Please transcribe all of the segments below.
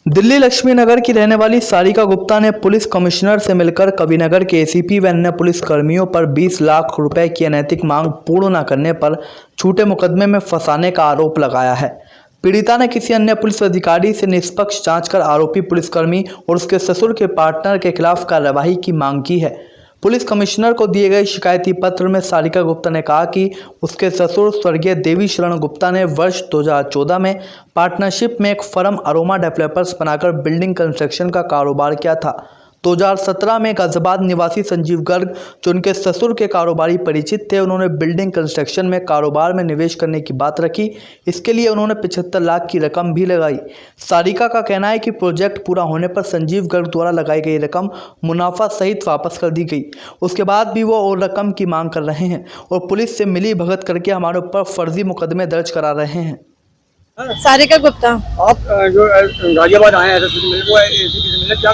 दिल्ली लक्ष्मीनगर की रहने वाली सारिका गुप्ता ने पुलिस कमिश्नर से मिलकर कविनगर के एसीपी व अन्य पुलिस कर्मियों पर 20 लाख रुपए की अनैतिक मांग पूर्ण न करने पर झूठे मुकदमे में फंसाने का आरोप लगाया है। पीड़िता ने किसी अन्य पुलिस अधिकारी से निष्पक्ष जांच कर आरोपी पुलिसकर्मी और उसके ससुर के पार्टनर के खिलाफ कार्यवाही की मांग की है। पुलिस कमिश्नर को दिए गए शिकायती पत्र में सारिका गुप्ता ने कहा कि उसके ससुर स्वर्गीय देवी शरण गुप्ता ने वर्ष 2014 में पार्टनरशिप में एक फर्म अरोमा डेवलपर्स बनाकर बिल्डिंग कंस्ट्रक्शन का कारोबार किया था। 2017 में गाजियाबाद निवासी संजीव गर्ग, जो उनके ससुर के कारोबारी परिचित थे, उन्होंने बिल्डिंग कंस्ट्रक्शन में कारोबार में निवेश करने की बात रखी। इसके लिए उन्होंने 75 लाख की रकम भी लगाई। सारिका का कहना है कि प्रोजेक्ट पूरा होने पर संजीव गर्ग द्वारा लगाई गई रकम मुनाफा सहित वापस कर दी गई। उसके बाद भी वो और रकम की मांग कर रहे हैं और पुलिस से मिली भगत करके हमारे ऊपर फर्जी मुकदमे दर्ज करा रहे हैं। सारिका गुप्ता। आप जो गाजियाबाद आए हैं क्या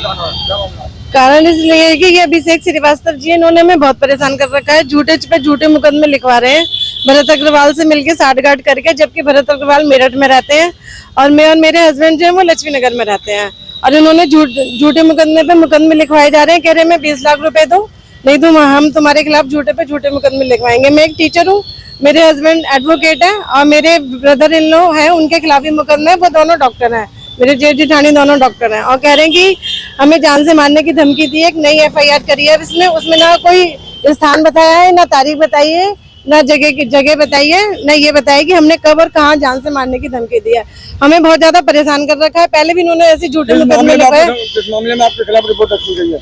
कारण इसलिए है कि ये अभिषेक श्रीवास्तव जी, इन्होंने हमें बहुत परेशान कर रखा है। झूठे पे झूठे मुकदमे लिखवा रहे हैं भरत अग्रवाल से मिलके साठगांठ करके, जबकि भरत अग्रवाल मेरठ में रहते हैं और मैं और मेरे हस्बैंड जो है वो लक्ष्मीनगर में रहते हैं। और इन्होंने झूठे मुकदमे पे मुकदमे लिखवाए जा रहे हैं। कह रहे हैं मैं 20 लाख रुपए दो, नहीं तो हम तुम्हारे खिलाफ झूठे पे झूठे मुकदमे लिखवाएंगे। मैं एक टीचर हूँ, मेरे हस्बैंड एडवोकेट है और मेरे ब्रदर इन लॉ है, उनके खिलाफ भी मुकदमा है। वो दोनों डॉक्टर हैं, मेरे जेठ जेठानी दोनों डॉक्टर हैं और कह रहे हैं कि हमें जान से मारने की धमकी दी है। एक नई FIR करी है उसमें ना कोई स्थान बताया है, ना तारीख बताई है, ना जगह बताई है, ना ये बताया कि हमने कब और कहाँ जान से मारने की धमकी दी है। हमें बहुत ज्यादा परेशान कर रखा है। पहले भी इन्होंने ऐसे झूठे मुकदमे लिखवाए। इस मामले में आपके खिलाफ रिपोर्ट रखी गई है?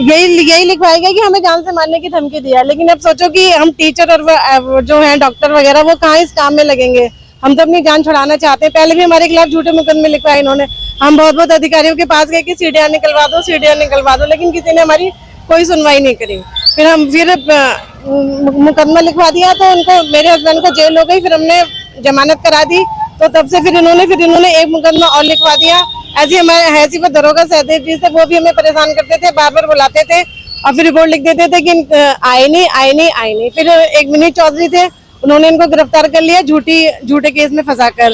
यही लिखवाई गई कि हमें जान से मारने की धमकी दी है। लेकिन अब सोचो कि हम टीचर और जो है डॉक्टर वगैरह वो कहाँ इस काम में लगेंगे। हम तो अपनी जान छुड़ाना चाहते हैं। पहले भी हमारे खिलाफ झूठे मुकदमे लिखवाए इन्होंने। हम बहुत अधिकारियों के पास गए कि सीढ़ियाँ निकलवा दो, लेकिन किसी ने हमारी कोई सुनवाई नहीं करी। फिर मुकदमा लिखवा दिया तो उनको, मेरे हस्बैंड को जेल हो गई। फिर हमने जमानत करा दी, तो तब से फिर इन्होंने एक मुकदमा और लिखवा दिया। ऐसी हमारे हैसी पर दरोगा सहदेव जी से, वो भी हमें परेशान करते थे, बार बार बुलाते थे और फिर रिपोर्ट लिख देते थे कि आए नहीं। फिर एक विनीत चौधरी थे, उन्होंने इनको गिरफ्तार कर लिया झूठे केस में फंसाकर।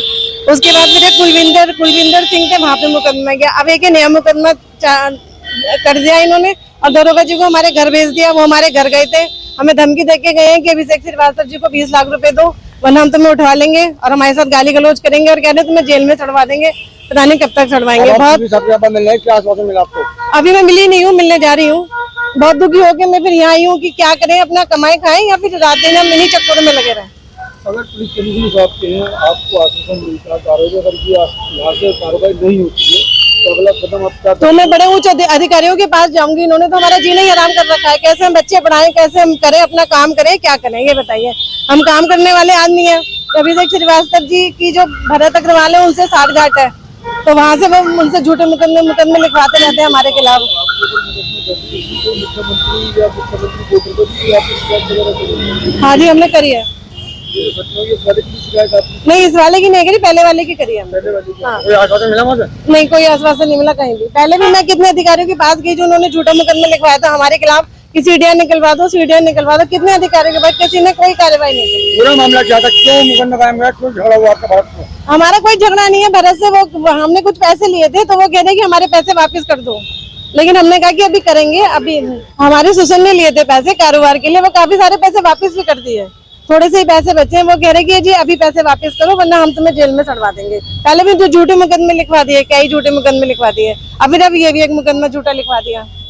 उसके बाद फिर कुलविंदर सिंह थे, वहां पे मुकदमा गया। अब एक नया मुकदमा कर दिया इन्होंने और दरोगा जी को हमारे घर भेज दिया। वो हमारे घर गए थे, हमें धमकी देके गए हैं कि अभिषेक श्रीवास्तव जी को 20 लाख रुपए दो, वरना हम तुम्हें उठवा लेंगे और हमारे साथ गाली गलौज करेंगे और कह रहे तुम्हें जेल में चढ़वा देंगे। पता नहीं कब तक चढ़वाएंगे। अभी मैं मिली नहीं हूँ, मिलने जा रही हूँ। बहुत दुखी होकर मैं फिर यहाँ आई हूँ कि क्या करें, अपना कमाई खाएं या फिर रात दिन हम इन्हीं चक्करों में लगे रहें। अगर पुलिस कमिश्नर साहब के हैं, आपको आश्वासन मिलता है यहाँ से कार्रवाई नहीं होती है तो अगला कदम आपका? तो मैं बड़े उच्च अधिकारियों के पास जाऊंगी। इन्होंने तो हमारा जीना ही हराम कर रखा है। कैसे हम बच्चे पढ़ाएं, कैसे हम करें, अपना काम करें, क्या करें ये बताइए। हम काम करने वाले आदमी हैं। अभिषेक श्रीवास्तव जी की जो भरत अग्रवाल है उनसे साठगांठ है, तो वहाँ से वो उनसे झूठे मुकदमे लिखवाते रहते हैं हमारे खिलाफ। हाँ जी, हमने करी है। नहीं, इस वाले की नहीं करी, पहले वाले की करी है। कोई आश्वासन मिला वहाँ से? नहीं, कोई आश्वासन नहीं मिला कहीं भी। पहले भी मैं कितने अधिकारियों के पास गई जो उन्होंने झूठा मुकदमा लिखवाया था हमारे खिलाफ कि सीढ़ियाँ निकलवा दो। कितने अधिकारियों के पास किसी ने कोई कार्रवाई नहीं की। पूरा मामला क्या था? क्यों मुकदमा कायम हुआ? क्यों झगड़ा हुआ आपका भारत में? हमारा कोई झगड़ा नहीं है भरत से। वो हमने कुछ पैसे लिए थे तो वो कह रहे कि हमारे पैसे वापस कर दो, लेकिन हमने कहा कि अभी करेंगे। अभी हमारे ससुर ने लिए थे पैसे कारोबार के लिए, वो काफी सारे पैसे वापस भी कर दिए। थोड़े से ही पैसे बचे हैं। वो कह रहे कि जी अभी पैसे वापस करो वरना हम तुम्हें जेल में चढ़वा देंगे। पहले भी जो झूठे मुकदमे लिखवा दिए, कई झूठे मुकदमे लिखवा दिए, अब ये भी एक मुकदमा झूठा लिखवा दिया।